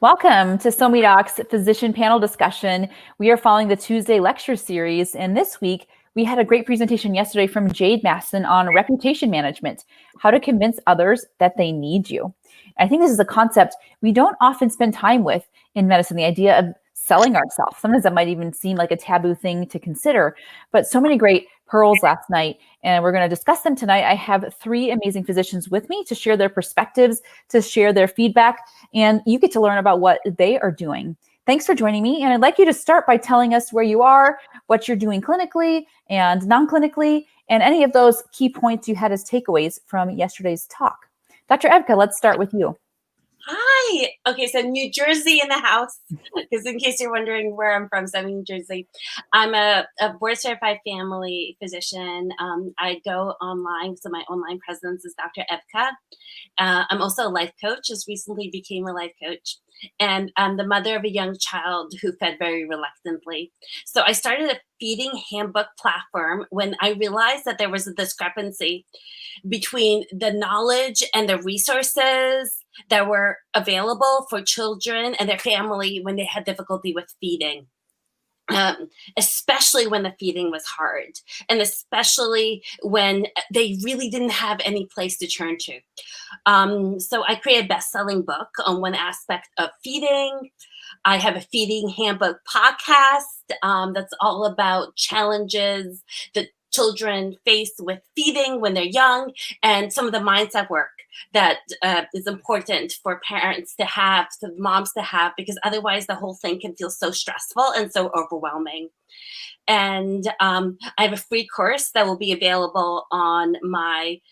Welcome to SoMeDocs Physician Panel Discussion. We are following the Tuesday Lecture Series, and this week we had a great presentation yesterday from Jaide Massin on reputation management, how to convince others that they need you. I think this is a concept we don't often spend time with in medicine, the idea of selling ourselves. Sometimes that might even seem like a taboo thing to consider, but so many great pearls last night, and we're going to discuss them tonight. I have three amazing physicians with me to share their perspectives, to share their feedback, and you get to learn about what they are doing. Thanks for joining me, and I'd like you to start by telling us where you are, what you're doing clinically and non-clinically, and any of those key points you had as takeaways from yesterday's talk. Dr. Evka, let's start with you. Hi. Okay, so New Jersey in the house, because in case you're wondering where I'm from, so I'm in New Jersey. I'm a board-certified family physician. I go online, so my online presence is Dr. Evka. I'm also a life coach, just recently became a life coach. And I'm the mother of a young child who fed very reluctantly. So I started a feeding handbook platform when I realized that there was a discrepancy between the knowledge and the resources that were available for children and their family when they had difficulty with feeding. Especially when the feeding was hard, and especially when they really didn't have any place to turn to. So I created a best-selling book on one aspect of feeding. I have a feeding handbook podcast that's all about challenges that children face with feeding when they're young, and some of the mindset work that is important for parents to have, for moms to have, because otherwise the whole thing can feel so stressful and so overwhelming. And I have a free course that will be available on my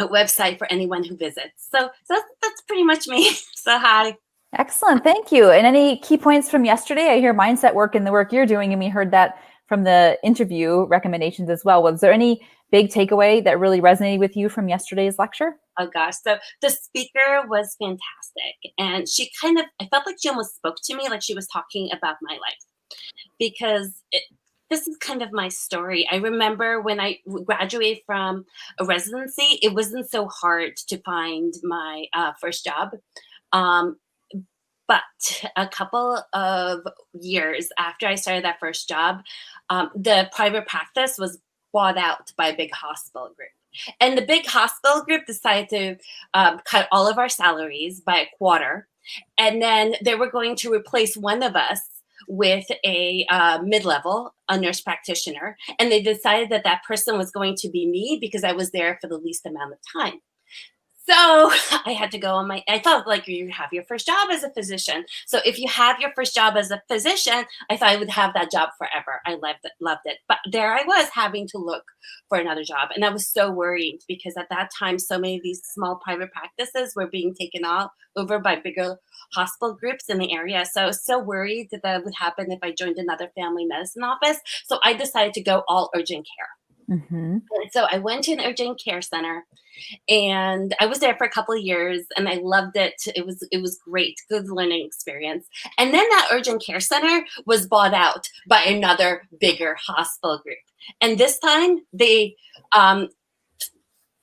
website for anyone who visits. So that's pretty much me. So hi. Excellent, thank you. And any key points from yesterday? I hear mindset work and the work you're doing, and we heard that from the interview recommendations as well. Was there any big takeaway that really resonated with you from yesterday's lecture? Oh gosh, so the speaker was fantastic. And she I felt like she almost spoke to me like she was talking about my life, because this is kind of my story. I remember when I graduated from a residency, it wasn't so hard to find my first job. But a couple of years after I started that first job, the private practice was bought out by a big hospital group. And the big hospital group decided to cut all of our salaries by a quarter. And then they were going to replace one of us with a mid-level, a nurse practitioner. And they decided that that person was going to be me because I was there for the least amount of time. So I had to go on I felt like you have your first job as a physician. So if you have your first job as a physician, I thought I would have that job forever. I loved it. But there I was having to look for another job. And I was so worried because at that time, so many of these small private practices were being taken over by bigger hospital groups in the area. So I was so worried that would happen if I joined another family medicine office. So I decided to go all urgent care. Mm-hmm. So I went to an urgent care center, and I was there for a couple of years, and I loved it. It was great, good learning experience. And then that urgent care center was bought out by another bigger hospital group. And this time they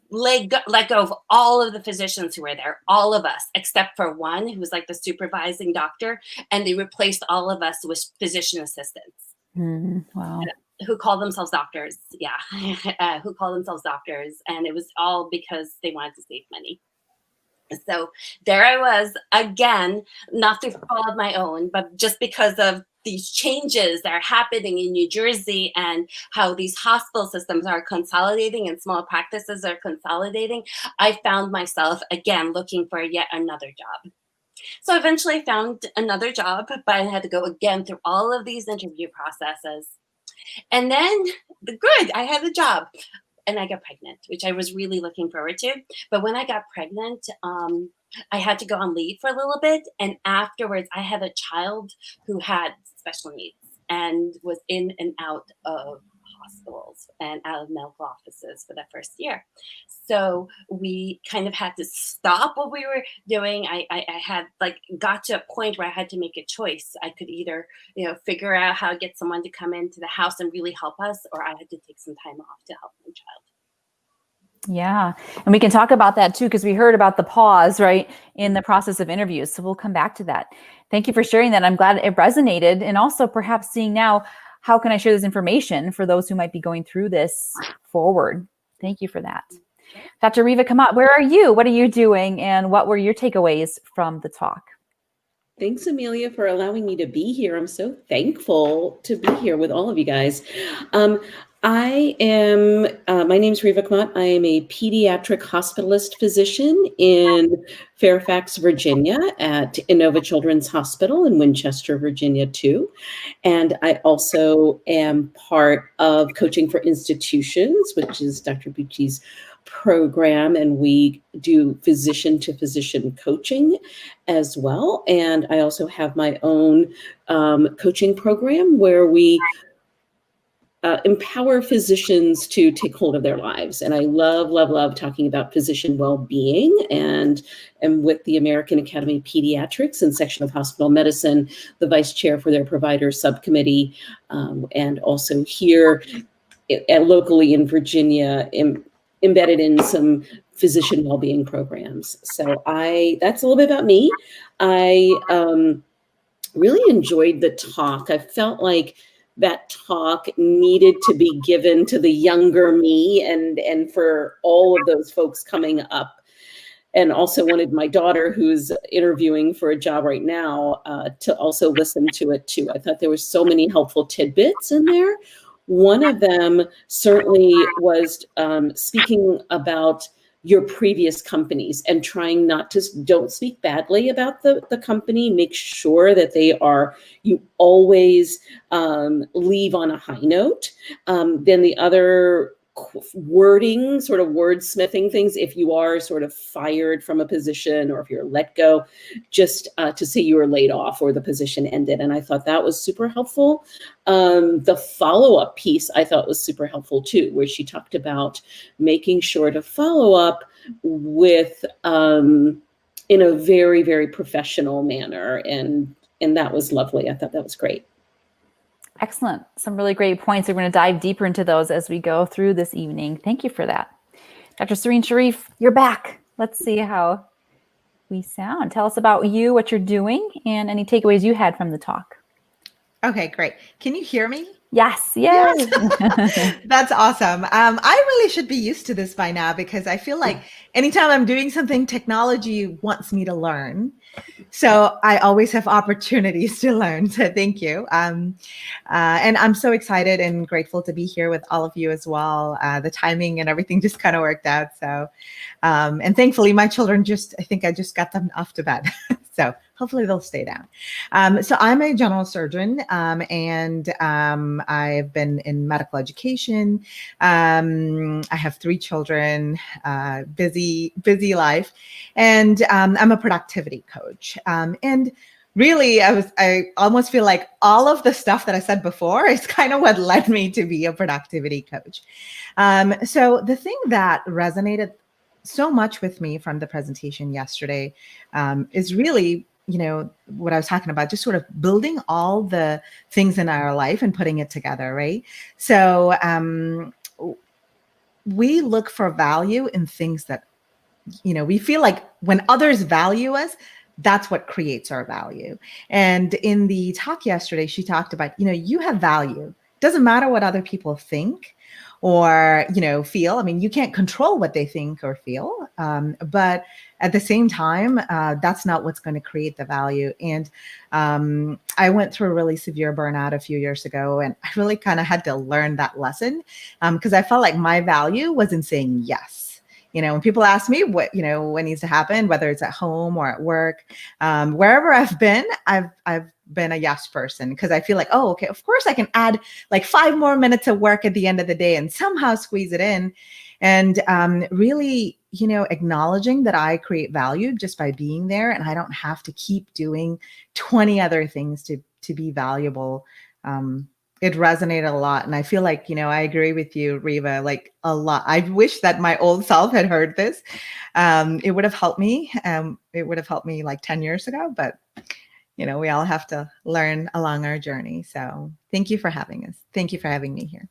let go of all of the physicians who were there, all of us, except for one who was like the supervising doctor, and they replaced all of us with physician assistants. Wow. Who call themselves doctors. Yeah. Who call themselves doctors. And it was all because they wanted to save money. So there I was again, not through fault of my own, but just because of these changes that are happening in New Jersey and how these hospital systems are consolidating and small practices are consolidating, I found myself again looking for yet another job. So eventually I found another job, but I had to go again through all of these interview processes. And then, good, I had a job and I got pregnant, which I was really looking forward to. But when I got pregnant, I had to go on leave for a little bit. And afterwards, I had a child who had special needs and was in and out of hospitals and out of medical offices for that first year. So we kind of had to stop what we were doing. I had got to a point where I had to make a choice. I could either, figure out how to get someone to come into the house and really help us, or I had to take some time off to help my child. Yeah. And we can talk about that too, because we heard about the pause, right, in the process of interviews. So we'll come back to that. Thank you for sharing that. I'm glad it resonated. And also perhaps seeing now, how can I share this information for those who might be going through this forward? Thank you for that. Dr. Riva Kamat, where are you? What are you doing? And what were your takeaways from the talk? Thanks, Amelia, for allowing me to be here. I'm so thankful to be here with all of you guys. My name is Riva Kamat. I am a pediatric hospitalist physician in Fairfax, Virginia at Inova Children's Hospital in Winchester, Virginia, too. And I also am part of Coaching for Institutions, which is Dr. Bueche's program, and we do physician-to-physician coaching as well. And I also have my own coaching program where we empower physicians to take hold of their lives. And I love, love, love talking about physician well-being, and am with the American Academy of Pediatrics and Section of Hospital Medicine, the vice chair for their providers subcommittee, and also here locally in Virginia, embedded in some physician well-being programs. So that's a little bit about me. I really enjoyed the talk. I felt like that talk needed to be given to the younger me and for all of those folks coming up. And also wanted my daughter, who's interviewing for a job right now, to also listen to it too. I thought there were so many helpful tidbits in there. One of them certainly was speaking about your previous companies and trying not to, don't speak badly about the company. Make sure that you always leave on a high note. Then the other wording, sort of wordsmithing things, if you are sort of fired from a position or if you're let go, just to say you were laid off or the position ended. And I thought that was super helpful. The follow-up piece I thought was super helpful too, where she talked about making sure to follow up with in a very, very professional manner. And that was lovely. I thought that was great. Excellent. Some really great points. We're going to dive deeper into those as we go through this evening. Thank you for that. Dr. Serene, Shereef, you're back. Let's see how we sound. Tell us about you, what you're doing, and any takeaways you had from the talk. Okay, great. Can you hear me? Yes. That's awesome. I really should be used to this by now, because I feel like anytime I'm doing something, technology wants me to learn. So I always have opportunities to learn. So thank you. And I'm so excited and grateful to be here with all of you as well. The timing and everything just kind of worked out. So, and thankfully my children I think I just got them off to bed. So hopefully they'll stay down. So I'm a general surgeon, and I've been in medical education. I have 3 children, busy life, and I'm a productivity coach. And really, I almost feel like all of the stuff that I said before is kind of what led me to be a productivity coach. So the thing that resonated so much with me from the presentation yesterday is really, what I was talking about, just sort of building all the things in our life and putting it together, right? So we look for value in things that, we feel like when others value us, that's what creates our value. And in the talk yesterday, she talked about, you have value. Doesn't matter what other people think or, feel. I mean, you can't control what they think or feel. But at the same time, that's not what's going to create the value. And I went through a really severe burnout a few years ago, and I really kind of had to learn that lesson because I felt like my value was in saying yes. When people ask me what needs to happen, whether it's at home or at work, wherever I've been, I've been a yes person, because I feel like, oh, okay, of course I can add like 5 more minutes of work at the end of the day and somehow squeeze it in. And really, acknowledging that I create value just by being there, and I don't have to keep doing 20 other things to be valuable. It resonated a lot. And I feel like, I agree with you, Riva, like a lot. I wish that my old self had heard this. It would have helped me. It would have helped me like 10 years ago, but we all have to learn along our journey. So thank you for having us. Thank you for having me here.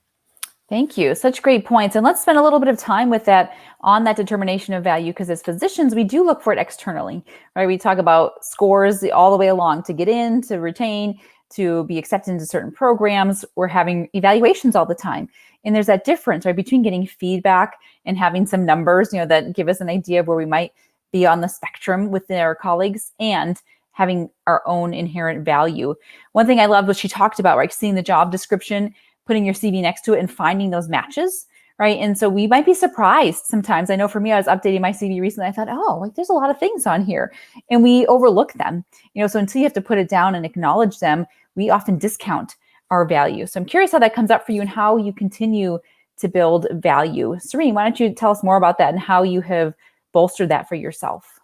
Thank you. Such great points. And let's spend a little bit of time with that on that determination of value, because as physicians, we do look for it externally, right? We talk about scores all the way along to get in, to retain, to be accepted into certain programs. We're having evaluations all the time. And there's that difference, right, between getting feedback and having some numbers, that give us an idea of where we might be on the spectrum with our colleagues, and having our own inherent value. One thing I loved was she talked about, right, seeing the job description, putting your CV next to it and finding those matches, right? And so we might be surprised sometimes. I know for me, I was updating my CV recently. I thought, oh, like there's a lot of things on here, and we overlook them. So until you have to put it down and acknowledge them, we often discount our value. So I'm curious how that comes up for you and how you continue to build value. Serene, why don't you tell us more about that and how you have bolstered that for yourself?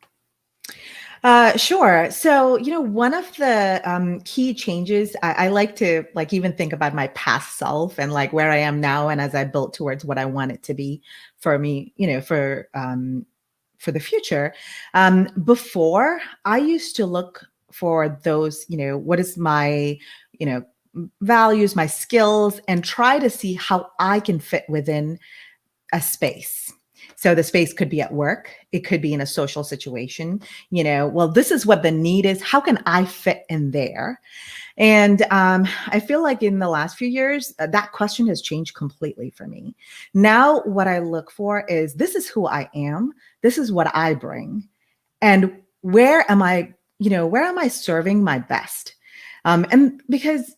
Sure. So, one of the key changes, I like to even think about my past self and where I am now, and as I built towards what I want it to be for me, for the future. Before, I used to look for those, what is my, values, my skills, and try to see how I can fit within a space. So the space could be at work. It could be in a social situation. Well, this is what the need is. How can I fit in there? And I feel like in the last few years, that question has changed completely for me. Now, what I look for is, this is who I am. This is what I bring. And where am I serving my best? And because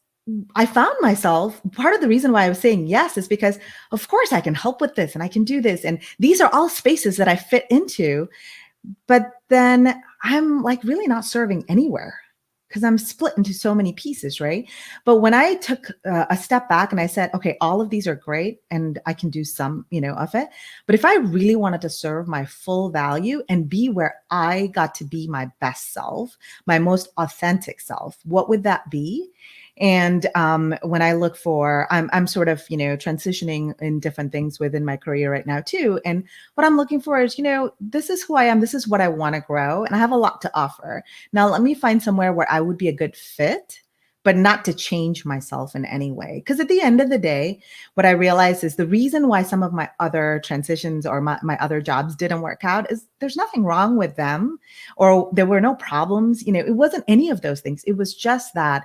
I found myself, part of the reason why I was saying yes is because, of course, I can help with this and I can do this. And these are all spaces that I fit into. But then I'm really not serving anywhere because I'm split into so many pieces, right? But when I took a step back and I said, okay, all of these are great and I can do some, of it. But if I really wanted to serve my full value and be where I got to be my best self, my most authentic self, what would that be? And when I look for, I'm sort of, transitioning in different things within my career right now too. And what I'm looking for is, this is who I am. This is what I want to grow. And I have a lot to offer. Now, let me find somewhere where I would be a good fit, but not to change myself in any way. Because at the end of the day, what I realized is the reason why some of my other transitions or my other jobs didn't work out is there's nothing wrong with them, or there were no problems. It wasn't any of those things. It was just that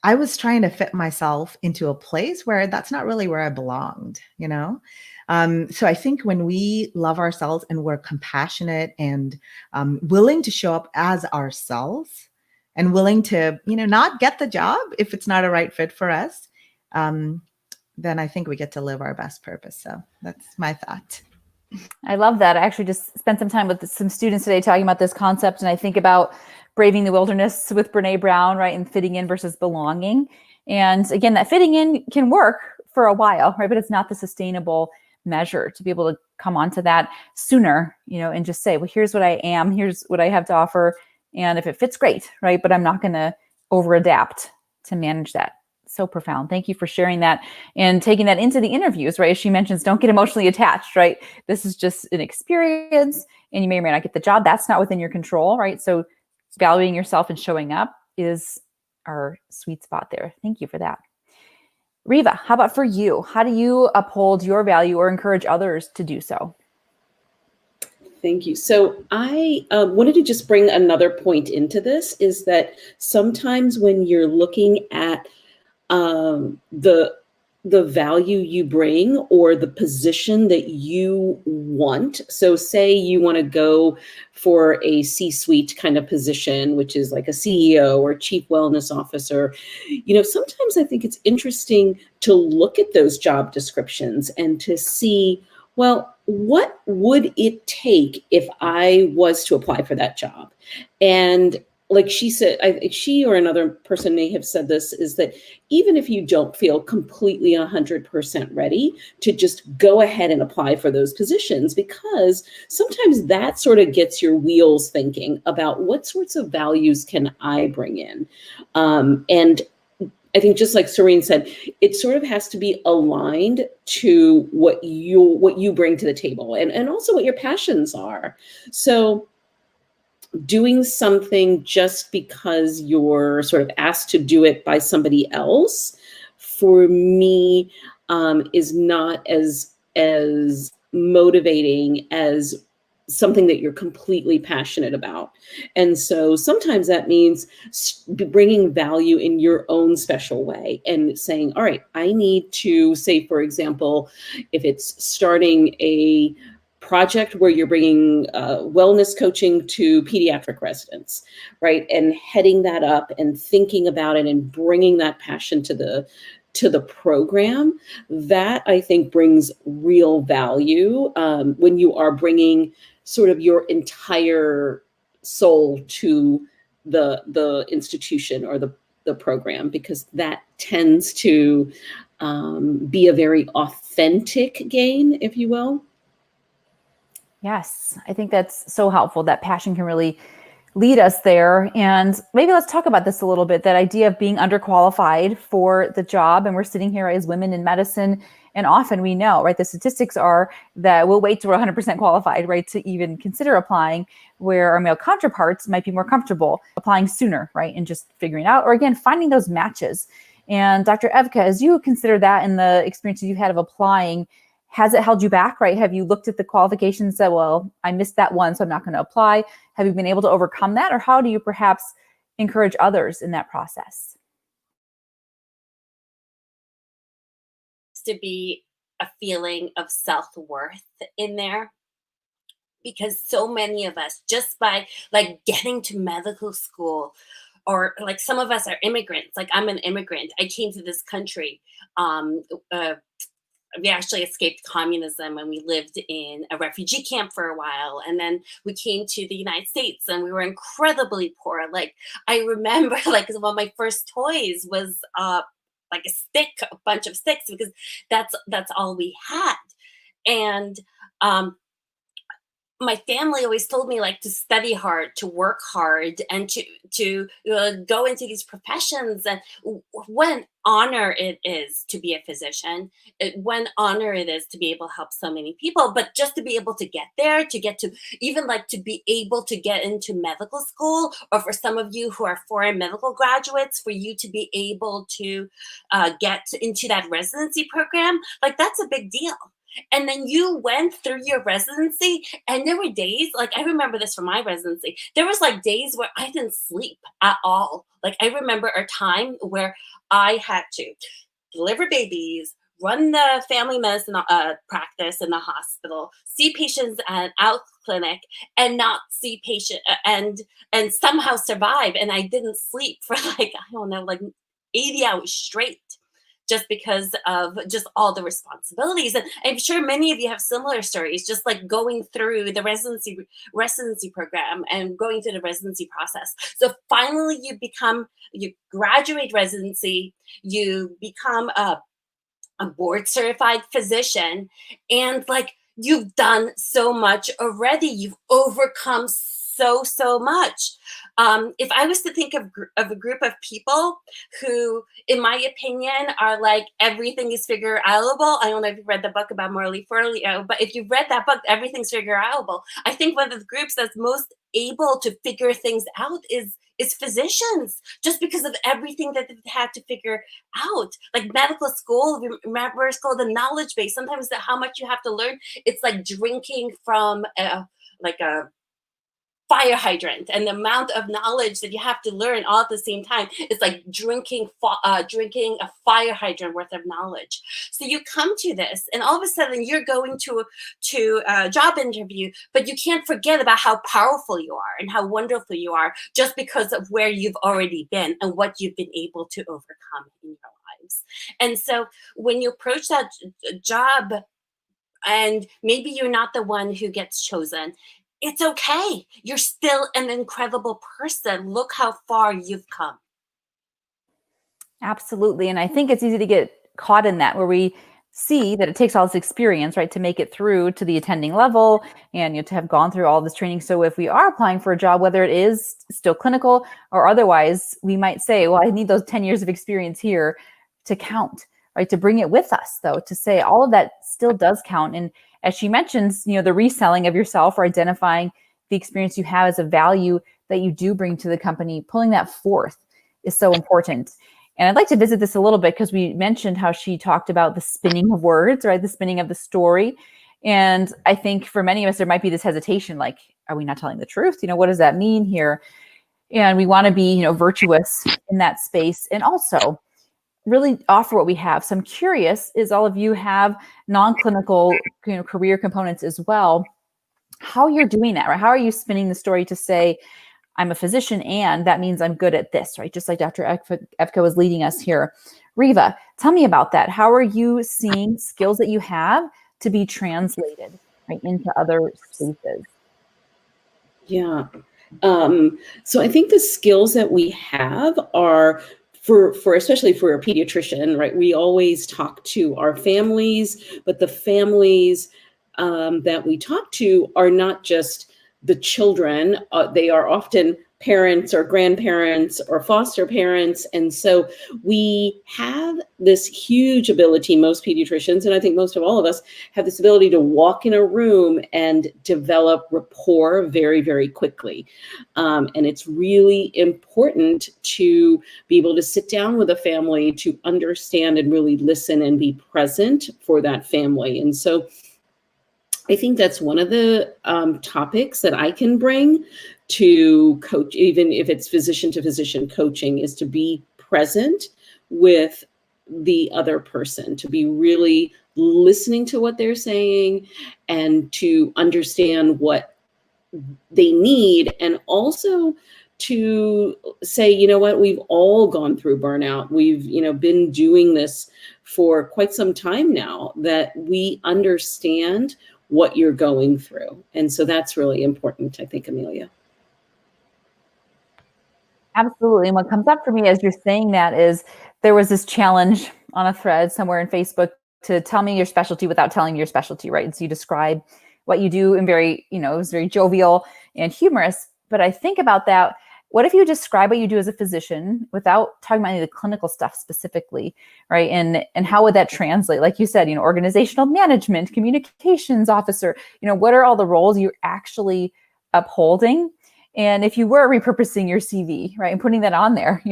I was trying to fit myself into a place where that's not really where I belonged, So I think when we love ourselves and we're compassionate and willing to show up as ourselves and willing to, not get the job if it's not a right fit for us, then I think we get to live our best purpose. So that's my thought. I love that. I actually just spent some time with some students today talking about this concept, and I think about Braving the Wilderness with Brene Brown, right? And fitting in versus belonging. And again, that fitting in can work for a while, right? But it's not the sustainable measure to be able to come onto that sooner, and just say, well, here's what I am, here's what I have to offer. And if it fits, great, right? But I'm not going to over adapt to manage that. So profound. Thank you for sharing that and taking that into the interviews, right? As she mentions, don't get emotionally attached, right? This is just an experience and you may or may not get the job. That's not within your control, right? So valuing yourself and showing up is our sweet spot there. Thank you for that. Riva, how about for you? How do you uphold your value or encourage others to do so? Thank you. So I wanted to just bring another point into this, is that sometimes when you're looking at the value you bring or the position that you want. So say you want to go for a C-suite kind of position, which is like a CEO or chief wellness officer. Sometimes I think it's interesting to look at those job descriptions and to see, well, what would it take if I was to apply for that job? And like she said, she or another person may have said this, is that even if you don't feel completely 100% ready to just go ahead and apply for those positions, because sometimes that sort of gets your wheels thinking about what sorts of values can I bring in. And I think just like Serene said, it sort of has to be aligned to what you bring to the table and also what your passions are. So doing something just because you're sort of asked to do it by somebody else, for me, is not as motivating as something that you're completely passionate about. And so sometimes that means bringing value in your own special way and saying, all right, I need to say, for example, if it's starting a project where you're bringing wellness coaching to pediatric residents, right? And heading that up and thinking about it and bringing that passion to the program, that I think brings real value when you are bringing sort of your entire soul to the institution or the program, because that tends to be a very authentic gain, if you will. Yes, I think that's so helpful. That passion can really lead us there. And maybe let's talk about this a little bit, that idea of being underqualified for the job. And we're sitting here as women in medicine, and often we know, right, the statistics are that we'll wait till we're 100% qualified, right, to even consider applying, where our male counterparts might be more comfortable applying sooner, right, and just figuring out, or again, finding those matches. And Dr. Evka, as you consider that in the experiences you've had of applying, has it held you back, right? Have you looked at the qualifications and said, well, I missed that one, so I'm not going to apply? Have you been able to overcome that? Or how do you perhaps encourage others in that process? To be a feeling of self-worth in there, because so many of us, just by like getting to medical school, or like some of us are immigrants, like I'm an immigrant. I came to this country. We actually escaped communism and we lived in a refugee camp for a while. And then we came to the United States and we were incredibly poor. Like I remember like one of my first toys was like a stick, a bunch of sticks, because that's all we had. And my family always told me like to study hard, to work hard, and to go into these professions. And what honor it is to be a physician, what honor it is to be able to help so many people, but just to be able to get there, to get to even like to be able to get into medical school, or for some of you who are foreign medical graduates, for you to be able to get into that residency program, like that's a big deal. And then you went through your residency, and there were days, like I remember this from my residency, there was like days where I didn't sleep at all. Like I remember a time where I had to deliver babies, run the family medicine practice in the hospital, see patients at an out clinic, and not see patient and somehow survive. And I didn't sleep for like, I don't know, like 80 hours straight, just because of just all the responsibilities. And I'm sure many of you have similar stories, just like going through the residency program and going through the residency process. So finally you graduate residency, you become a board certified physician, and like you've done so much already. You've overcome so much. If I was to think of a group of people who, in my opinion, are like everything is figure outable. I don't know if you've read the book about Morley Forleo, but if you've read that book, Everything's Figure Outable, I think one of the groups that's most able to figure things out is physicians, just because of everything that they've had to figure out. Like medical school, remember it's called the knowledge base. Sometimes how much you have to learn, it's like drinking from a fire hydrant, and the amount of knowledge that you have to learn all at the same time. It's like drinking a fire hydrant worth of knowledge. So you come to this, and all of a sudden you're going to a job interview, but you can't forget about how powerful you are and how wonderful you are, just because of where you've already been and what you've been able to overcome in your lives. And so when you approach that job, and maybe you're not the one who gets chosen, it's okay. You're still an incredible person. Look how far you've come. Absolutely. And I think it's easy to get caught in that, where we see that it takes all this experience, right, to make it through to the attending level, and to have gone through all this training. So if we are applying for a job, whether it is still clinical or otherwise, we might say, well, I need those 10 years of experience here to count, right? To bring it with us, though, to say all of that still does count. And as she mentions, the reselling of yourself, or identifying the experience you have as a value that you do bring to the company, pulling that forth is so important. And I'd like to visit this a little bit because we mentioned how she talked about the spinning of words, right? The spinning of the story. And I think for many of us, there might be this hesitation, like, are we not telling the truth? What does that mean here? And we want to be, virtuous in that space and also really offer what we have. So I'm curious, is all of you have non-clinical, career components as well, how you're doing that, right? How are you spinning the story to say, I'm a physician and that means I'm good at this, right? Just like Dr. Evka was leading us here. Riva, tell me about that. How are you seeing skills that you have to be translated, right, into other spaces? Yeah. So I think the skills that we have are for especially for a pediatrician, right? We always talk to our families, but the families that we talk to are not just the children. They are often parents or grandparents or foster parents. And so we have this huge ability, most pediatricians, and I think most of all of us have this ability to walk in a room and develop rapport very, very quickly. And it's really important to be able to sit down with a family, to understand and really listen and be present for that family. And so I think that's one of the topics that I can bring to coach, even if it's physician to physician coaching, is to be present with the other person, to be really listening to what they're saying and to understand what they need, and also to say, you know what, we've all gone through burnout. We've, been doing this for quite some time now, that we understand what you're going through. And so that's really important, I think, Amelia. Absolutely. And what comes up for me as you're saying that is there was this challenge on a thread somewhere in Facebook to tell me your specialty without telling your specialty, right? And so you describe what you do in very, it was very jovial and humorous. But I think about that. What if you describe what you do as a physician without talking about any of the clinical stuff specifically, right? And how would that translate? Like you said, organizational management, communications officer, what are all the roles you're actually upholding? And if you were repurposing your CV, right, and putting that on there,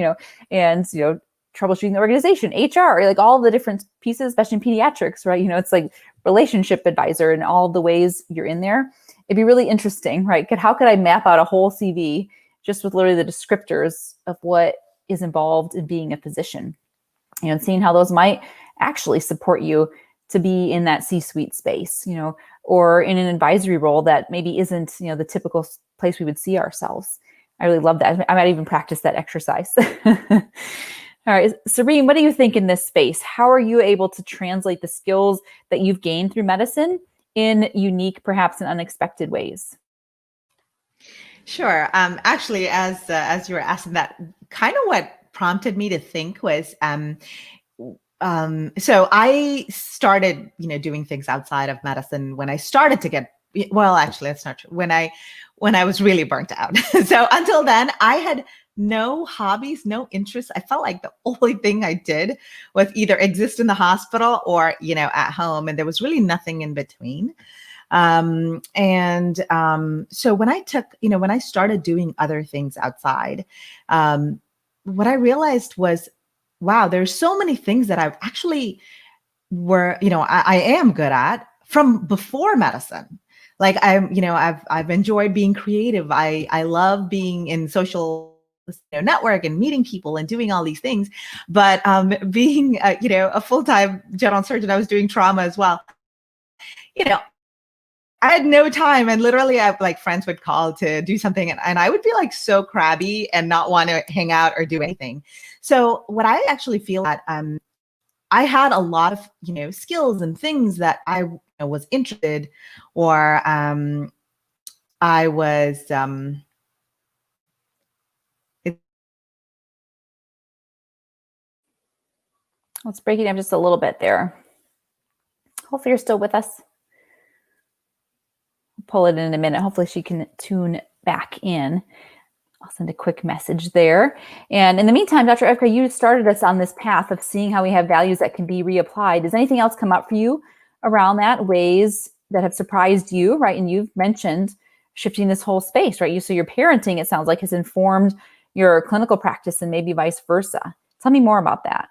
and, troubleshooting the organization, HR, like all the different pieces, especially in pediatrics, right? It's like relationship advisor and all the ways you're in there. It'd be really interesting, right? How could I map out a whole CV just with literally the descriptors of what is involved in being a physician, and seeing how those might actually support you to be in that C-suite space, or in an advisory role that maybe isn't, the typical place we would see ourselves. I really love that. I might even practice that exercise. All right, Serene, what do you think in this space? How are you able to translate the skills that you've gained through medicine in unique, perhaps in unexpected ways? Sure. Actually, as you were asking that, kind of what prompted me to think was, so I started, doing things outside of medicine when I started to get, well, actually, that's not true. When I was really burnt out. So until then, I had no hobbies, no interests. I felt like the only thing I did was either exist in the hospital or, at home. And there was really nothing in between. So when I started doing other things outside, what I realized was, wow, there's so many things that I've actually I am good at from before medicine. Like I've enjoyed being creative. I love being in social network and meeting people and doing all these things. But being a full-time general surgeon, I was doing trauma as well. I had no time, and literally friends would call to do something and I would be like so crabby and not want to hang out or do anything. So what I actually feel that I had a lot of skills and things that I was interested, or I was Let's break it down just a little bit there. Hopefully you're still with us. Pull it in a minute. Hopefully she can tune back in. I'll send a quick message there. And in the meantime, Dr. Evka, you started us on this path of seeing how we have values that can be reapplied. Does anything else come up for you around that, ways that have surprised you, right? And you've mentioned shifting this whole space, right? So your parenting, it sounds like, has informed your clinical practice and maybe vice versa. Tell me more about that.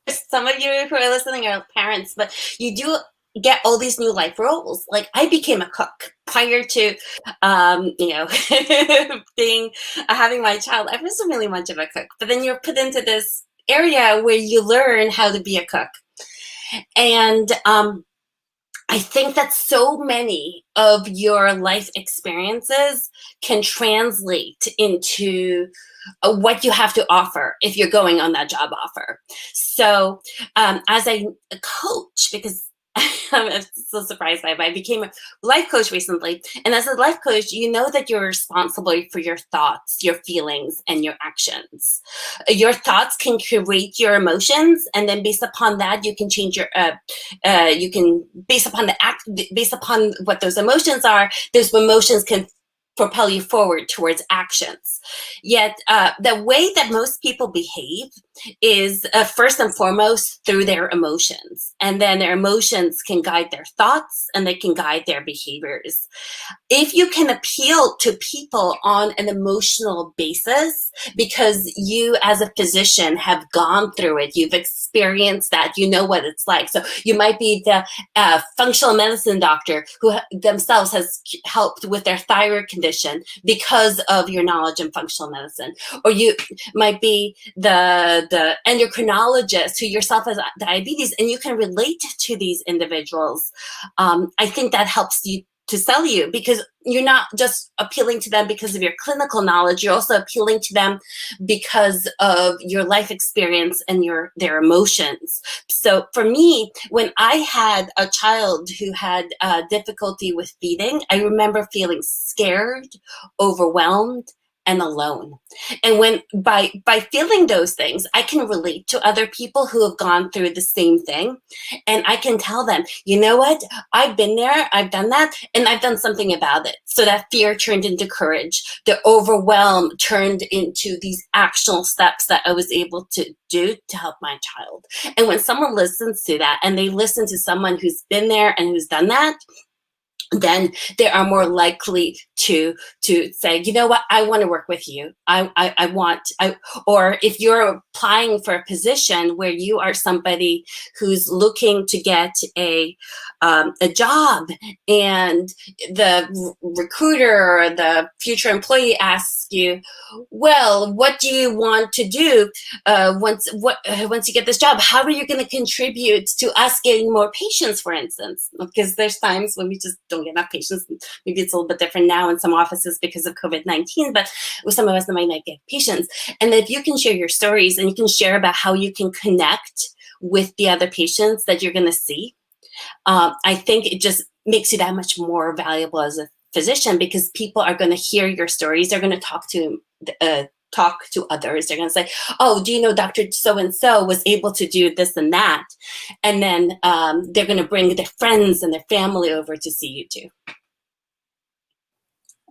Some of you who are listening are parents, but you do get all these new life roles. Like I became a cook prior to, having my child. I wasn't really much of a cook, but then you're put into this area where you learn how to be a cook. And I think that so many of your life experiences can translate into what you have to offer if you're going on that job offer. So as a coach, because I'm so surprised by it, I became a life coach recently. And as a life coach, you know that you're responsible for your thoughts, your feelings, and your actions. Your thoughts can create your emotions, and then based upon that, you can change your, based upon what those emotions are, those emotions can propel you forward towards actions. Yet the way that most people behave is first and foremost through their emotions. And then their emotions can guide their thoughts and they can guide their behaviors. If you can appeal to people on an emotional basis, because you as a physician have gone through it, you've experienced that, you know what it's like. So you might be the functional medicine doctor who themselves has helped with their thyroid condition because of your knowledge in functional medicine. Or you might be the endocrinologist who yourself has diabetes, and you can relate to these individuals. I think that helps you to sell you, because you're not just appealing to them because of your clinical knowledge, you're also appealing to them because of your life experience and their emotions. So for me, when I had a child who had difficulty with feeding, I remember feeling scared, overwhelmed, and alone. And when by feeling those things, I can relate to other people who have gone through the same thing. And I can tell them, you know what? I've been there, I've done that, and I've done something about it. So that fear turned into courage. The overwhelm turned into these actionable steps that I was able to do to help my child. And when someone listens to that and they listen to someone who's been there and who's done that, then they are more likely to say, you know what, I want to work with you. Or if you're applying for a position where you are somebody who's looking to get a job, and the recruiter or the future employee asks you, well, what do you want to do once you get this job? How are you going to contribute to us getting more patients, for instance? Because there's times when we just don't get enough patients. Maybe it's a little bit different now in some offices because of COVID-19, but with some of us that might not get patients. And if you can share your stories and you can share about how you can connect with the other patients that you're going to see, I think it just makes you that much more valuable as a physician, because people are going to hear your stories. They're going to talk to others. They're going to say, oh, do you know Dr. So-and-so was able to do this and that? And then they're going to bring their friends and their family over to see you too.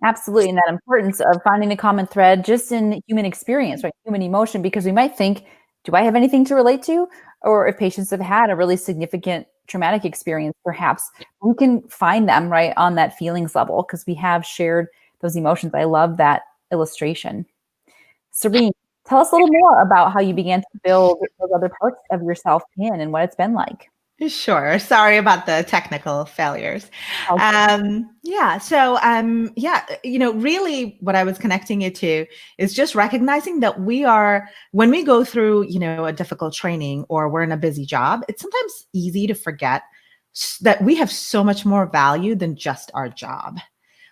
Absolutely. And that importance of finding a common thread just in human experience, right? Human emotion, because we might think, do I have anything to relate to? Or if patients have had a really significant traumatic experience, perhaps we can find them right on that feelings level because we have shared those emotions. I love that illustration. Serene, tell us a little more about how you began to build those other parts of yourself in and what it's been like. Sure. Sorry about the technical failures. Really what I was connecting it to is just recognizing that when we go through, a difficult training or we're in a busy job, it's sometimes easy to forget that we have so much more value than just our job.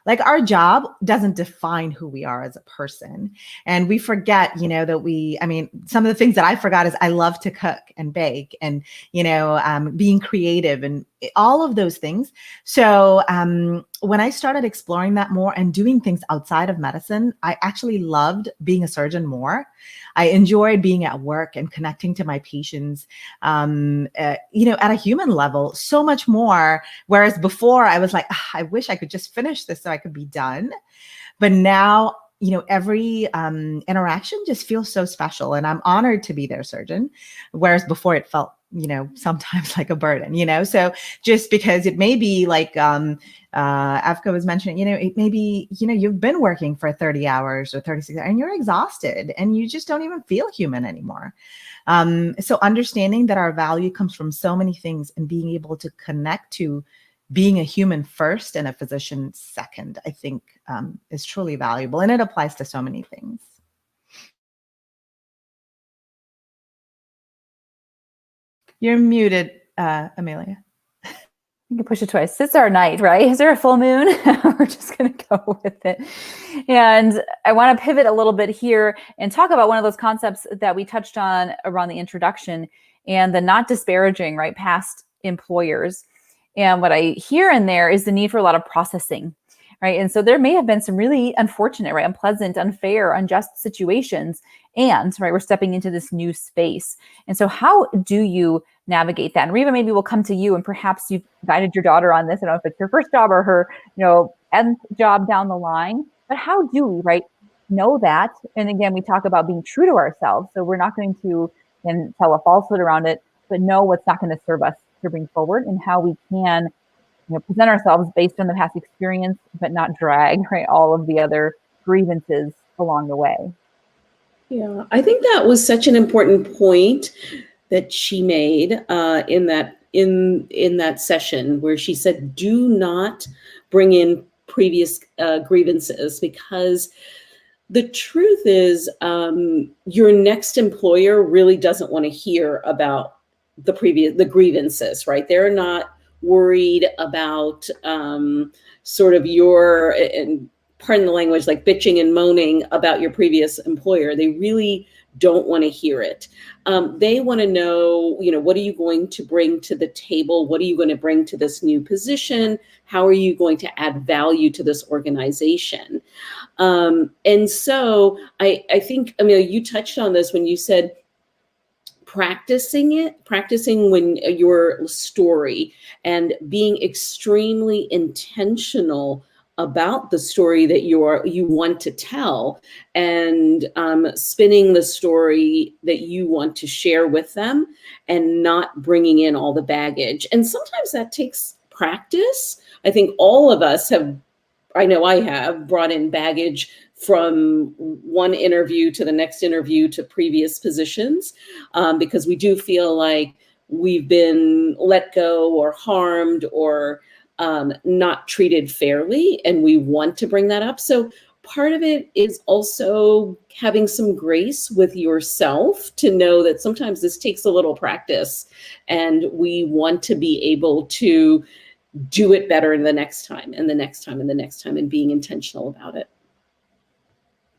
Like our job doesn't define who we are as a person. And we forget, some of the things that I forgot is I love to cook and bake and, being creative and all of those things. So when I started exploring that more and doing things outside of medicine, I actually loved being a surgeon more. I enjoyed being at work and connecting to my patients, at a human level, so much more. Whereas before I was like, I wish I could just finish this so I could be done. But now, every interaction just feels so special, and I'm honored to be their surgeon. Whereas before it felt sometimes like a burden, so just because it may be like Evka was mentioning, it may be, you've been working for 30 hours or 36 and you're exhausted and you just don't even feel human anymore. So understanding that our value comes from so many things and being able to connect to being a human first and a physician second, I think is truly valuable. And it applies to so many things. You're muted, Amelia. You can push it twice. It's our night, right? Is there a full moon? We're just going to go with it. And I want to pivot a little bit here and talk about one of those concepts that we touched on around the introduction and the not disparaging, right, past employers. And what I hear in there is the need for a lot of processing, right? And so there may have been some really unfortunate, right, unpleasant, unfair, unjust situations. And, right, we're stepping into this new space. And so how do you navigate that? And Riva, maybe we'll come to you, and perhaps you've guided your daughter on this. I don't know if it's her first job or her, nth job down the line, but how do we, right, know that? And again, we talk about being true to ourselves. So we're not going to then tell a falsehood around it, but know what's not going to serve us to bring forward and how we can, present ourselves based on the past experience, but not drag, right, all of the other grievances along the way. Yeah, I think that was such an important point that she made in that session where she said, do not bring in previous grievances, because the truth is your next employer really doesn't want to hear about the grievances, right? They're not worried about sort of your, and pardon the language, like bitching and moaning about your previous employer. They really don't want to hear it. They want to know, what are you going to bring to the table? What are you going to bring to this new position? How are you going to add value to this organization? And so I think, Amelia, you touched on this when you said practicing when your story and being extremely intentional about the story that you want to tell, and spinning the story that you want to share with them, and not bringing in all the baggage. And sometimes that takes practice. I think all of us have, I know I have, brought in baggage from one interview to the next interview to previous positions, because we do feel like we've been let go or harmed or not treated fairly, and we want to bring that up. So part of it is also having some grace with yourself to know that sometimes this takes a little practice, and we want to be able to do it better the next time and the next time and the next time, and being intentional about it.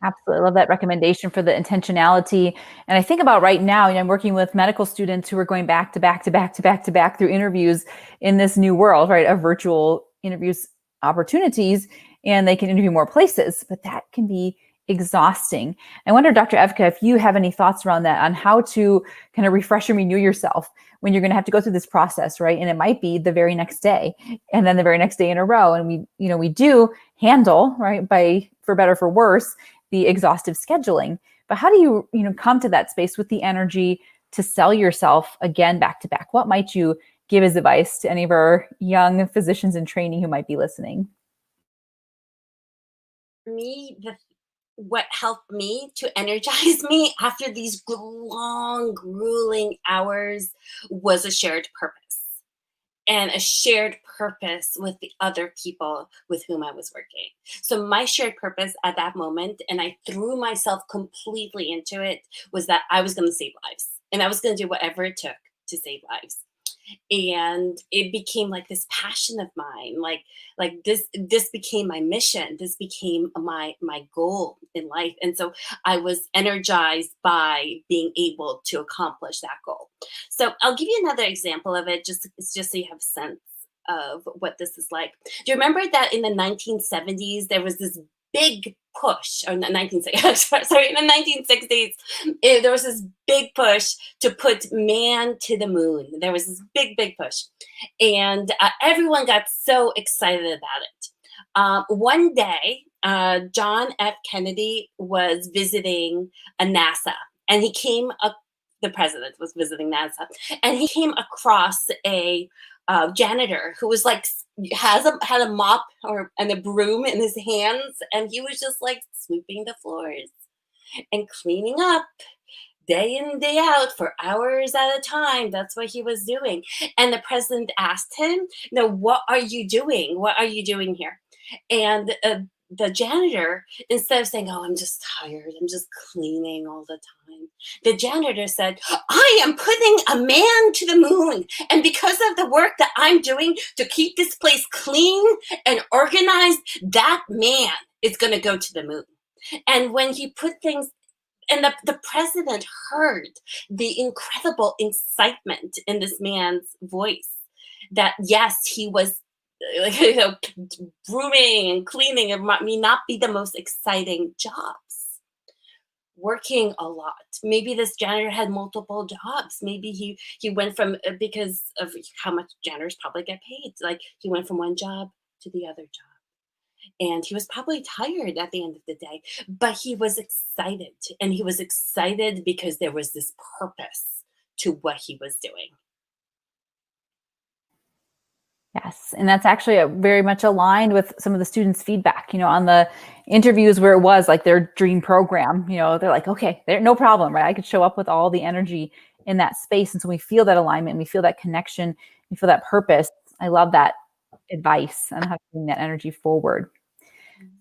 Absolutely. I love that recommendation for the intentionality. And I think about right now, I'm working with medical students who are going back to back to back to back to back through interviews in this new world, right, of virtual interviews opportunities, and they can interview more places, but that can be exhausting. I wonder, Dr. Evka, if you have any thoughts around that, on how to kind of refresh and renew yourself when you're going to have to go through this process, right? And it might be the very next day, and then the very next day in a row. And we do handle, right, by, for better, for worse, the exhaustive scheduling. But how do you, come to that space with the energy to sell yourself again back to back? What might you give as advice to any of our young physicians in training who might be listening? For me, what helped me to energize me after these long, grueling hours was a shared purpose. And a shared purpose with the other people with whom I was working. So my shared purpose at that moment, and I threw myself completely into it, was that I was going to save lives, and I was going to do whatever it took to save lives. And it became like this passion of mine, like this became my mission. This became my to in life. And so I was energized by being able to accomplish that goal. So I'll give you another example of it, just so you have a sense of what this is like. Do you remember that in the 1970s, there was this big push, or in the 1960s, there was this big push to put man to the moon. There was this big push. And everyone got so excited about it. One day, John F. Kennedy was visiting NASA, and he came the president was visiting NASA, and he came across a janitor who was like had a mop and a broom in his hands, and he was just like sweeping the floors and cleaning up day in, day out for hours at a time. That's what he was doing. And the president asked him, "No, what are you doing? What are you doing here?" And the janitor, instead of saying, "Oh, I'm just tired, I'm just cleaning all the time," the janitor said, "I am putting a man to the moon. And because of the work that I'm doing to keep this place clean and organized, that man is going to go to the moon." And when he put things, and the president heard the incredible excitement in this man's voice, that yes, he was brooming and cleaning. It may not be the most exciting jobs. Working a lot. Maybe this janitor had multiple jobs. Maybe he went from, because of how much janitors probably get paid, like he went from one job to the other job. And he was probably tired at the end of the day, but he was excited. And he was excited because there was this purpose to what he was doing. Yes, and that's actually very much aligned with some of the students' feedback, on the interviews where it was like their dream program, they're like, okay, no problem, right? I could show up with all the energy in that space. And so we feel that alignment, we feel that connection, we feel that purpose. I love that advice on how to bring that energy forward.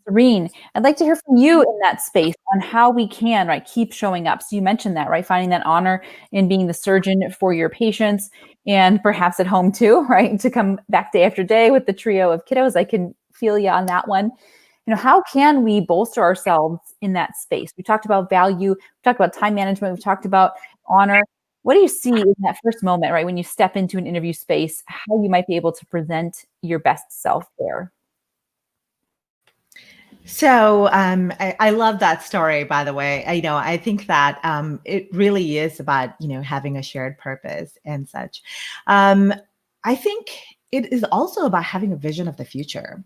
Serene, I'd like to hear from you in that space on how we can, right, keep showing up. So you mentioned that, right, finding that honor in being the surgeon for your patients and perhaps at home too, right, to come back day after day with the trio of kiddos. I can feel you on that one. How can we bolster ourselves in that space? We talked about value, we talked about time management, we've talked about honor. What do you see in that first moment, right, when you step into an interview space, how you might be able to present your best self there? So I love that story, by the way. I think that it really is about, having a shared purpose and such. I think it is also about having a vision of the future.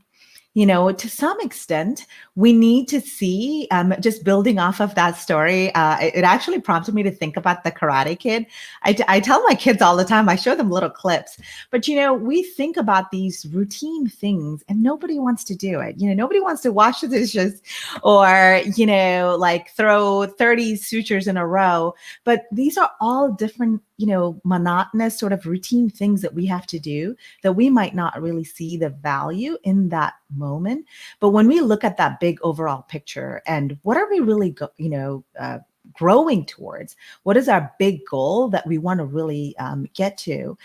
To some extent, we need to see, just building off of that story, it actually prompted me to think about the Karate Kid. I tell my kids all the time, I show them little clips, but, we think about these routine things and nobody wants to do it. Nobody wants to wash the dishes or, like throw 30 sutures in a row, but these are all different, monotonous sort of routine things that we have to do that we might not really see the value in that moment. But when we look at that big overall picture and what are we really growing towards, what is our big goal that we want to really get to,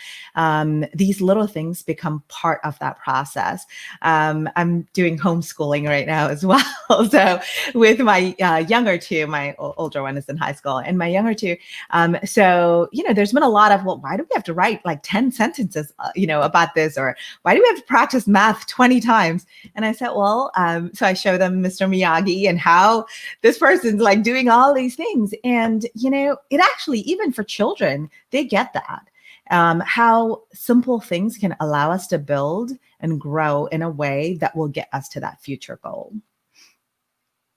these little things become part of that process. I'm doing homeschooling right now as well. So with my younger two, my older one is in high school and my younger two. So, there's been a lot of, well, why do we have to write like 10 sentences, about this? Or why do we have to practice math 20 times? And I said, well, so I show them Mr. Miyagi and how this person's like doing all these things. And, it actually, even for children, they get that. How simple things can allow us to build and grow in a way that will get us to that future goal.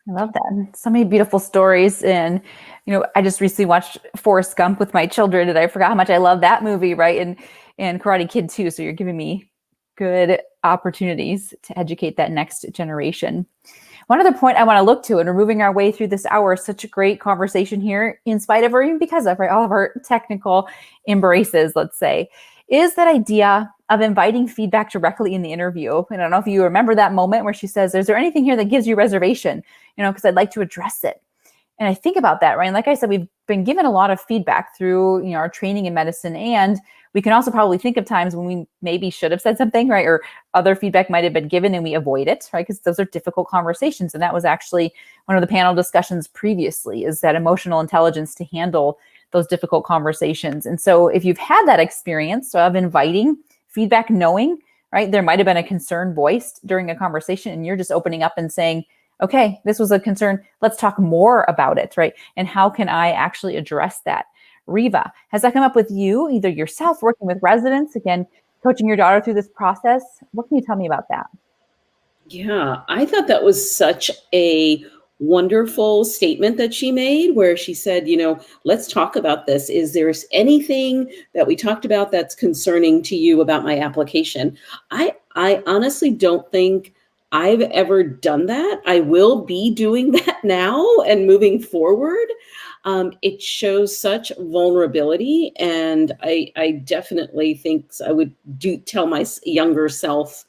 I love that. So many beautiful stories. And, I just recently watched Forrest Gump with my children and I forgot how much I love that movie, right? And Karate Kid too. So you're giving me good opportunities to educate that next generation. One other point I want to look to, and we're moving our way through this hour, such a great conversation here, in spite of, or even because of, right, all of our technical embraces, let's say, is that idea of inviting feedback directly in the interview. And I don't know if you remember that moment where she says, is there anything here that gives you reservation? Because I'd like to address it. And I think about that, right? And like I said, we've been given a lot of feedback through, our training in medicine, and we can also probably think of times when we maybe should have said something, right? Or other feedback might have been given and we avoid it, right? Because those are difficult conversations. And that was actually one of the panel discussions previously, is that emotional intelligence to handle those difficult conversations. And so if you've had that experience of inviting feedback, knowing, right, there might have been a concern voiced during a conversation and you're just opening up and saying, okay, this was a concern. Let's talk more about it, right? And how can I actually address that? Riva, has that come up with you, either yourself, working with residents, again, coaching your daughter through this process? What can you tell me about that? Yeah, I thought that was such a wonderful statement that she made where she said, let's talk about this. Is there anything that we talked about that's concerning to you about my application? I honestly don't think I've ever done that. I will be doing that now and moving forward. It shows such vulnerability, and I definitely think I would tell my younger self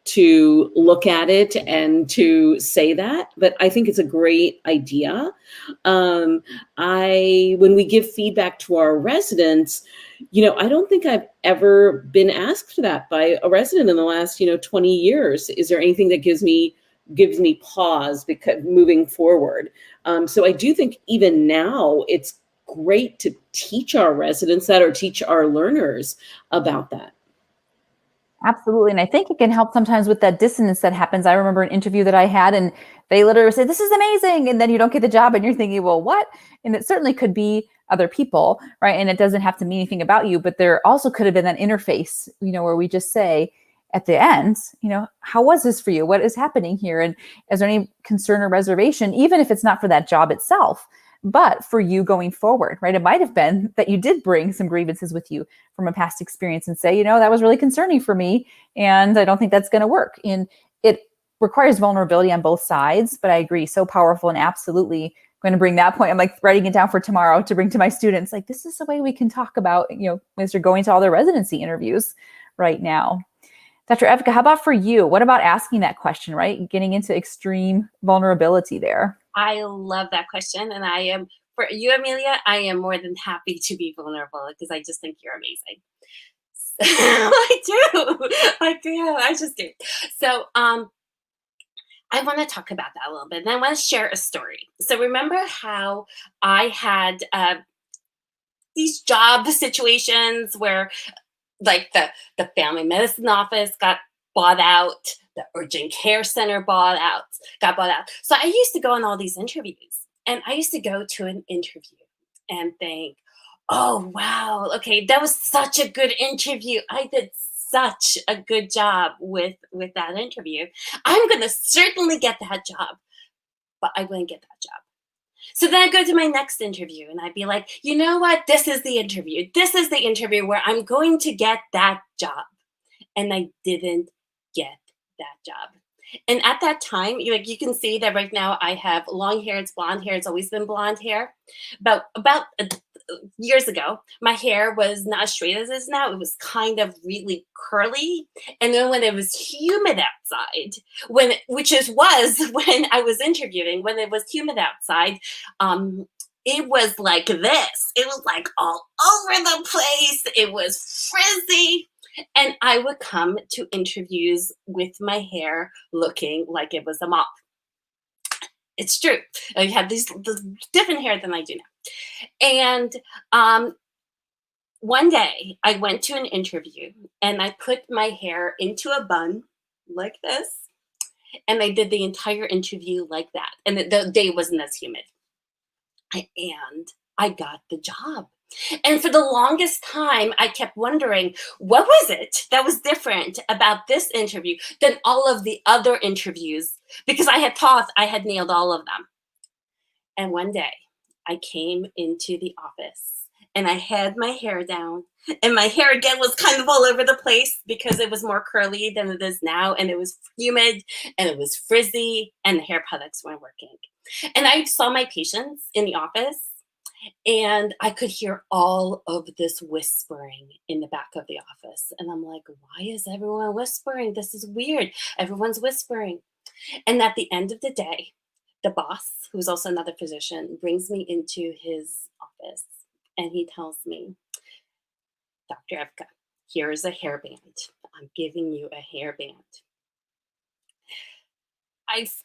to look at it and to say that. But I think it's a great idea. When we give feedback to our residents, I don't think I've ever been asked that by a resident in the last 20 years. Is there anything that gives me pause because moving forward? So I do think even now it's great to teach our residents that, or teach our learners about that. Absolutely. And I think it can help sometimes with that dissonance that happens. I remember an interview that I had, and they literally said, "This is amazing." And then you don't get the job and you're thinking, well, what? And it certainly could be other people, right? And it doesn't have to mean anything about you, but there also could have been that interface, where we just say at the end, how was this for you? What is happening here? And is there any concern or reservation, even if it's not for that job itself, but for you going forward, right? It might have been that you did bring some grievances with you from a past experience and say, that was really concerning for me, and I don't think that's going to work. And it requires vulnerability on both sides, but I agree, so powerful, and absolutely going to bring that point. I'm like writing it down for tomorrow to bring to my students. Like, this is the way we can talk about, as they're going to all their residency interviews right now. Dr. Evka, how about for you? What about asking that question, right? Getting into extreme vulnerability there. I love that question. And I am, for you, Amelia, I am more than happy to be vulnerable because I just think you're amazing. I do. I just do. So I want to talk about that a little bit. And I want to share a story. So remember how I had these job situations where like the family medicine office got bought out, the urgent care center got bought out. So I used to go on all these interviews, and I used to go to an interview and think, oh, wow, okay, that was such a good interview. I did such a good job with that interview. I'm going to certainly get that job, but I wouldn't get that job. So then I go to my next interview and I'd be like, you know what? This is the interview. This is the interview where I'm going to get that job. And I didn't get that job. And at that time, you can see that right now I have long hair. It's blonde hair. It's always been blonde hair. But about years ago, my hair was not as straight as it is now. It was kind of really curly. And then when it was humid outside, when I was interviewing, when it was humid outside, it was like this. It was like all over the place. It was frizzy. And I would come to interviews with my hair looking like it was a mop. It's true. I had this different hair than I do now. And one day I went to an interview and I put my hair into a bun like this. And I did the entire interview like that. And the day wasn't as humid. And I got the job. And for the longest time, I kept wondering, what was it that was different about this interview than all of the other interviews? Because I had thought I had nailed all of them. And one day I came into the office and I had my hair down, and my hair again was kind of all over the place because it was more curly than it is now. And it was humid and it was frizzy and the hair products weren't working. And I saw my patients in the office, and I could hear all of this whispering in the back of the office. And I'm like, why is everyone whispering? This is weird. Everyone's whispering. And at the end of the day, the boss, who's also another physician, brings me into his office and he tells me, Dr. Evka, here is a hairband. I'm giving you a hairband.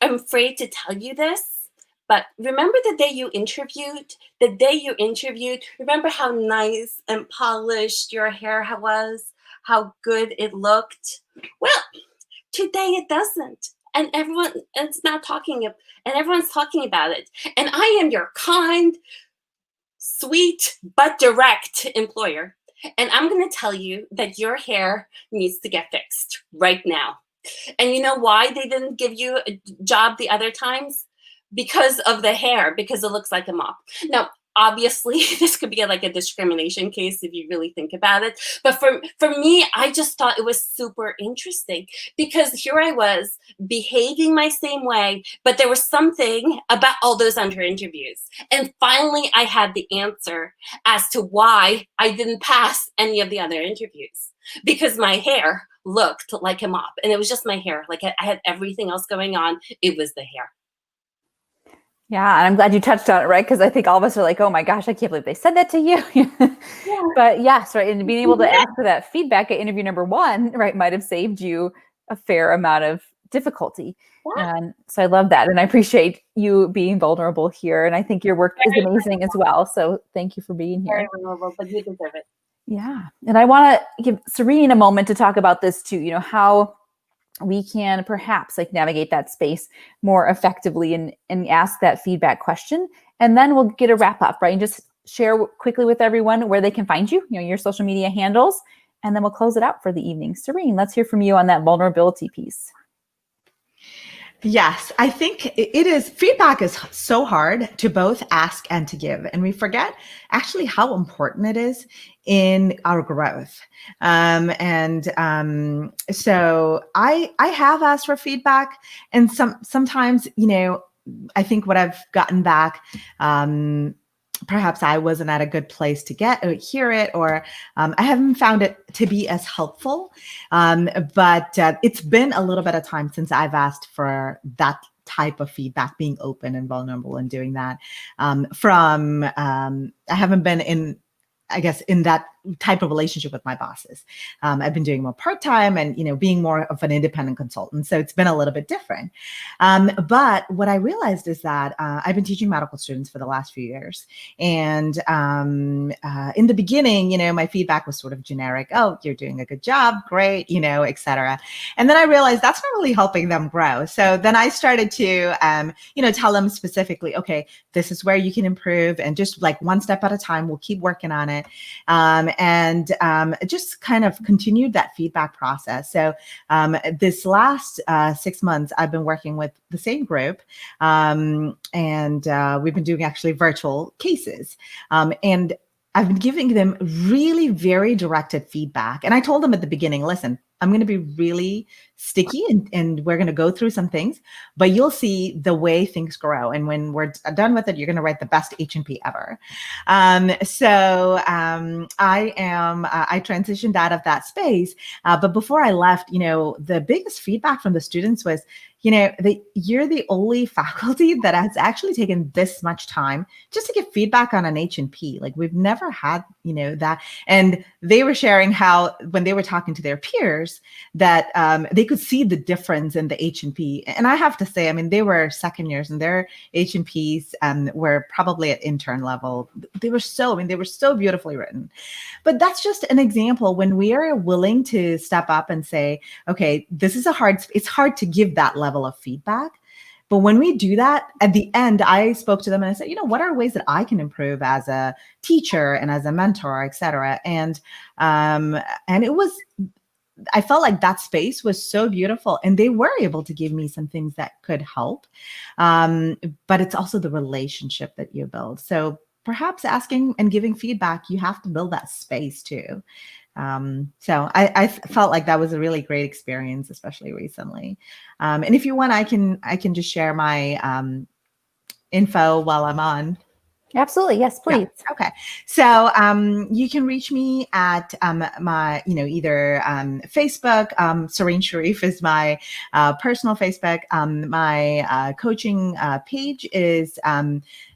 I'm afraid to tell you this, but remember the day you interviewed? Remember how nice and polished your hair was? How good it looked? Well, today it doesn't. And everyone's talking about it. And I am your kind, sweet, but direct employer. And I'm going to tell you that your hair needs to get fixed right now. And you know why they didn't give you a job the other times? because of the hair, because it looks like a mop. Now, obviously, this could be like a discrimination case if you really think about it. But for me, I just thought it was super interesting because here I was behaving my same way, but there was something about all those under interviews. And finally, I had the answer as to why I didn't pass any of the other interviews, because my hair looked like a mop. And it was just my hair. Like I had everything else going on. It was the hair. Yeah, and I'm glad you touched on it, right? Because I think all of us are like, oh my gosh, I can't believe they said that to you. Yeah. But yes, right. And being able to ask for that feedback at interview number 1, right, might have saved you a fair amount of difficulty. Yeah. And so I love that. And I appreciate you being vulnerable here. And I think your work is amazing as well. So thank you for being here. Very vulnerable, but you deserve it. Yeah. And I want to give Serene a moment to talk about this too, how we can perhaps like navigate that space more effectively and ask that feedback question. And then we'll get a wrap up, right? And just share quickly with everyone where they can find you, your social media handles, and then we'll close it out for the evening. Serene, let's hear from you on that vulnerability piece. Yes, I think it is. Feedback is so hard to both ask and to give. And we forget actually how important it is in our growth. So I have asked for feedback, and sometimes, I think what I've gotten back, perhaps I wasn't at a good place to hear it, or I haven't found it to be as helpful. But it's been a little bit of time since I've asked for that type of feedback, being open and vulnerable and doing that. I haven't been in that type of relationship with my bosses. I've been doing more part-time and, being more of an independent consultant. So it's been a little bit different. But what I realized is that I've been teaching medical students for the last few years. And in the beginning, my feedback was sort of generic. Oh, you're doing a good job. Great, et cetera. And then I realized that's not really helping them grow. So then I started to, tell them specifically, okay, this is where you can improve, and just like one step at a time, we'll keep working on it. And just kind of continued that feedback process. So this last 6 months, I've been working with the same group, and we've been doing actually virtual cases. And I've been giving them really very directed feedback. And I told them at the beginning, listen, I'm going to be really sticky and we're going to go through some things, but you'll see the way things grow. And when we're done with it, you're going to write the best H&P ever. I transitioned out of that space. But before I left, the biggest feedback from the students was, you're the only faculty that has actually taken this much time just to give feedback on an H&P. Like, we've never had, that. And they were sharing how when they were talking to their peers that they could see the difference in the H&P. And I have to say, they were second years and their H&Ps were probably at intern level. They were so beautifully written. But that's just an example when we are willing to step up and say, okay, it's hard to give that level of feedback. But when we do that, at the end, I spoke to them and I said, what are ways that I can improve as a teacher and as a mentor, et cetera. And it was, I felt like that space was so beautiful, and they were able to give me some things that could help. But it's also the relationship that you build. So perhaps asking and giving feedback, you have to build that space too. So I felt like that was a really great experience, especially recently. And if you want, I can just share my info while I'm on. Absolutely. Yes, please. Yeah. Okay. So you can reach me at my, either Facebook. Serene Shereef is my personal Facebook. My coaching page is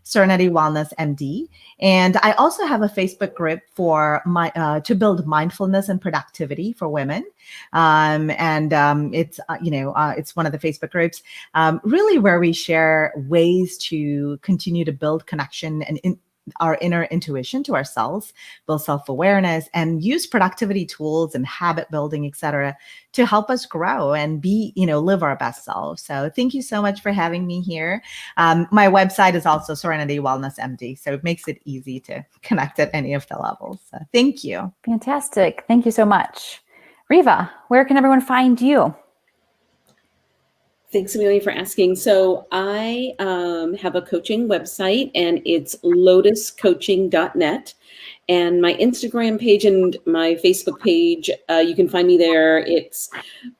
Serenity Wellness MD. And I also have a Facebook group for to build mindfulness and productivity for women. It's one of the Facebook groups, really where we share ways to continue to build connection and our inner intuition to ourselves, build self-awareness, and use productivity tools and habit building, et cetera, to help us grow and live our best selves. So thank you so much for having me here. My website is also Serenity Wellness MD, so it makes it easy to connect at any of the levels. So thank you. Fantastic. Thank you so much. Riva, where can everyone find you? Thanks, Amelia, for asking. So I have a coaching website, and it's lotuscoaching.net. And my Instagram page and my Facebook page, you can find me there. It's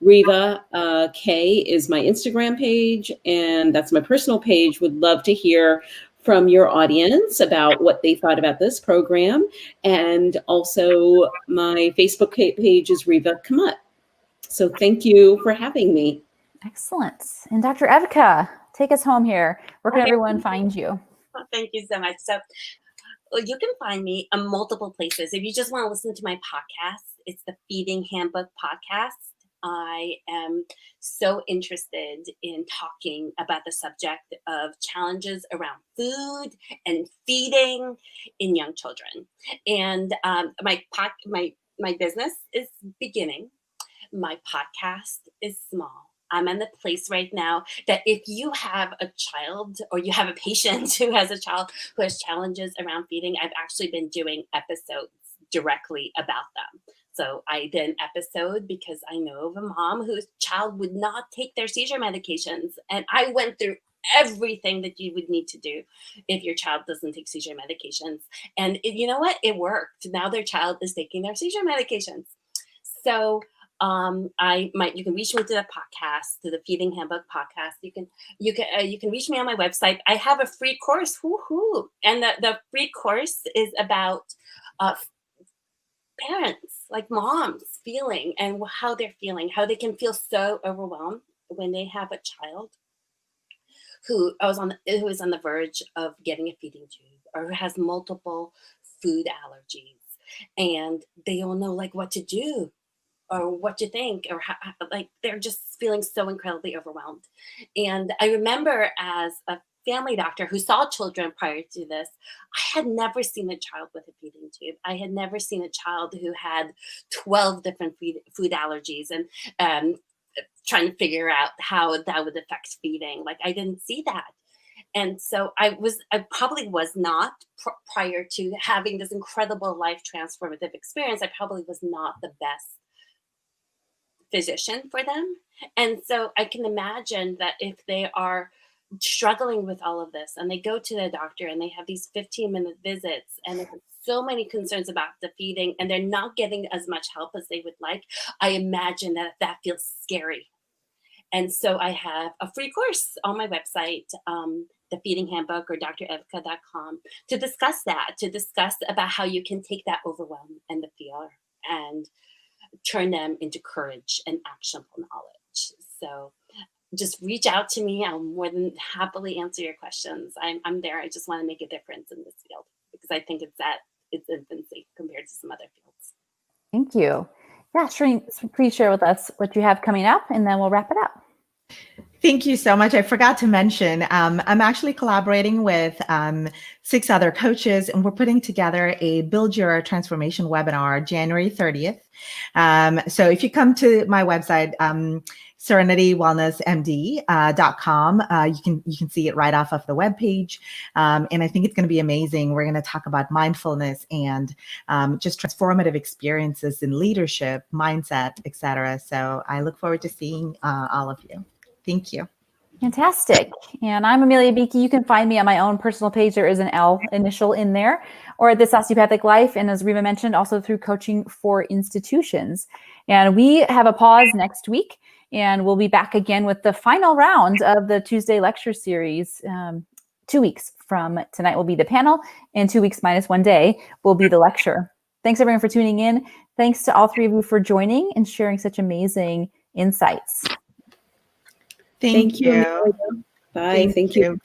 Riva K is my Instagram page, and that's my personal page. Would love to hear from your audience about what they thought about this program. And also my Facebook page is Riva Kamat. So thank you for having me. Excellent. And Dr. Evka, take us home here. Where can everyone find you? Well, thank you so much. So you can find me in multiple places. If you just want to listen to my podcast, it's the Feeding Handbook Podcast. I am so interested in talking about the subject of challenges around food and feeding in young children. And my business is beginning. My podcast is small. I'm in the place right now that if you have a child or you have a patient who has a child who has challenges around feeding, I've actually been doing episodes directly about them. So I did an episode because I know of a mom whose child would not take their seizure medications. And I went through everything that you would need to do if your child doesn't take seizure medications. And you know what? It worked. Now their child is taking their seizure medications. So you can reach me to the podcast, to the Feeding Handbook podcast. You can reach me on my website. I have a free course, and the free course is about parents, like moms, feeling and how they're feeling, how they can feel so overwhelmed when they have a child who is on the verge of getting a feeding tube or who has multiple food allergies, and they don't know like what to do or what to think, or how, like they're just feeling so incredibly overwhelmed. And I remember as a family doctor who saw children prior to this, I had never seen a child with a feeding tube. I had never seen a child who had 12 different food allergies and trying to figure out how that would affect feeding. Like I didn't see that. And so I probably was not, prior to having this incredible life transformative experience, I probably was not the best physician for them. And so I can imagine that if they are struggling with all of this and they go to the doctor and they have these 15-minute visits and they have so many concerns about the feeding and they're not getting as much help as they would like, I imagine that feels scary. And so I have a free course on my website, the Feeding Handbook or drevka.com, to discuss about how you can take that overwhelm and the fear and turn them into courage and actionable knowledge. So just reach out to me. I'll more than happily answer your questions. I'm there. I just want to make a difference in this field because I think it's at its infancy compared to some other fields. Thank you. Yeah, Serene, please share with us what you have coming up and then we'll wrap it up. Thank you so much. I forgot to mention, I'm actually collaborating with 6 other coaches, and we're putting together a Build Your Transformation webinar January 30th. So if you come to my website, serenitywellnessmd.com, you can see it right off of the webpage. And I think it's going to be amazing. We're going to talk about mindfulness and just transformative experiences in leadership, mindset, etc. So I look forward to seeing all of you. Thank you. Fantastic. And I'm Amelia Bueche. You can find me on my own personal page. There is an L initial in there, or This Osteopathic Life. And as Riva mentioned, also through Coaching for Institutions. And we have a pause next week, and we'll be back again with the final round of the Tuesday Lecture Series. 2 weeks from tonight will be the panel, and 2 weeks minus 1 day will be the lecture. Thanks everyone for tuning in. Thanks to all 3 of you for joining and sharing such amazing insights. Thank you. Bye. Thank you. Bye.